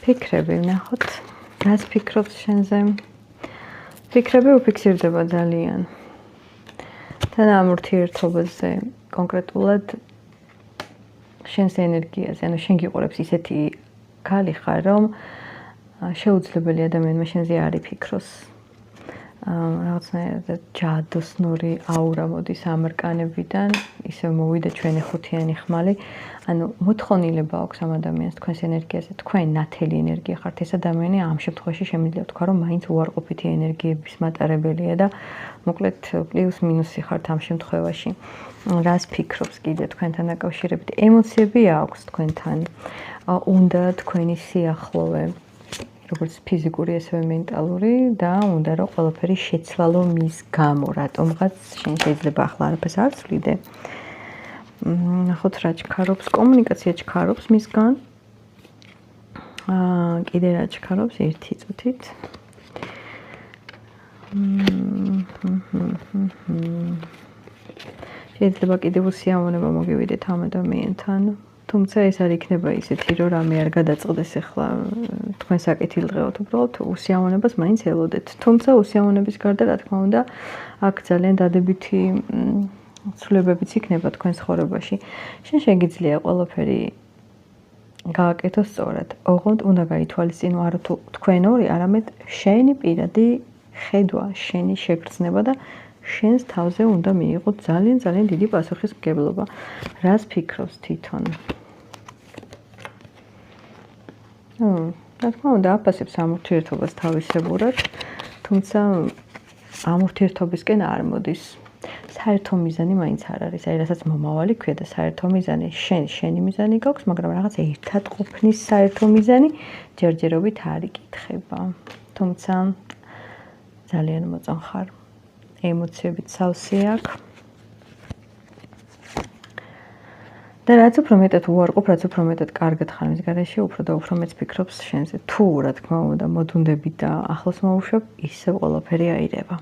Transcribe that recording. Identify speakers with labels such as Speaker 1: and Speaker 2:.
Speaker 1: ფიქრები ვნახოთ. რას ფიქრობთ შენზე? ფიქრები უფიქსირდება ძალიან. თან ამ ურთიერთობაზე კონკრეტულად შენს ენერგიაზე, ანუ შენ გიყურებს ისეთი ქალი ხარ, რომ შეუძლებელი ადამიანმა შენზე არ იფიქროს. რაღაცნაირად ჯადოსნური აურა მოდის ამერკანებიდან, ისე მოვიდა ჩვენი ხუთიანი ხმალი. ანუ მოთხოვნილება აქვს ამ ადამიანს თქვენს ენერგიაზე, თქვენ ნათელი ენერგია ხართ, ეს ადამიანი ამ შემთხვევაში შემიძლია ვთქვა, რომ მაინც უარყოფითი ენერგიების მატარებელია და მოკლედ პლუს მინუსი ხართ ამ შემთხვევაში. რას ფიქრობს კიდე თქვენთან დაკავშირებით? ემოციები აქვს თქვენთან. უნდა თქვენი სიახლოვე, როგორც ფიზიკური, ასევე მენტალური და უნდა რომ ყველაფერი შეცვალო მის გამო, რატომღაც შენ შეიძლება ახლა არაფერს არ ცვლიდე. ნახოთ რა ჩქარობს, კომუნიკაცია ჩქარობს მისგან. კიდე რა ჩქარობს ერთი წუთით. შეიძლება კიდევ უსიამოვნება მოგივიდეთ ამ ადამიანთან. თუმცა ეს არ იქნება ისეთი, რომ რამე არ გადაწყდეს ახლა თქვენ საკეთილდღეოდ, უბრალოდ უსიამოვნებას მაინც ელოდეთ. თუმცა უსიამოვნების გარდა, რა თქმა უნდა, აქ ძალიან დადებითი ცვლილებებიც იქნება თქვენ ცხოვრებაში. შენ შეგიძლია ყველაფერი გააკეთო სწორად. ოღონდ უნდა გაითვალისწინო არა თუ თქვენ ორი, არამედ შენი პირადი ხედვა, შენი შეგრძნება და შენს თავზე უნდა მიიღოთ ძალიან დიდი პასუხისმგებლობა. რას ფიქრობს თვითონ? რა თქმა უნდა, აფასებს ამ ურთიერთობას თავისებურად, თუმცა ამ ურთიერთობისკენ არ მოდის. საერთო მიზანი მაინც არ არის, აი რასაც მომავალი ქვია და საერთო მიზანი, შენი მიზანი გაქვს, მაგრამ რაღაც ერთად ყოფნის საერთო მიზანი ჯერჯერობით არ იკითხება. თუმცა ძალიან მოწონხარ. ემოციებით სავსე აქვს. და რაც უფრო მეტად უარყოფ, რაც უფრო მეტად კარგად ხარ მის გარეშე, უფრო და უფრო მეც ფიქრობს შენზე. თუ რა თქმა უნდა, მოდუნდები და ახლოს მოუშვებ, ისევ ყველაფერი აირება.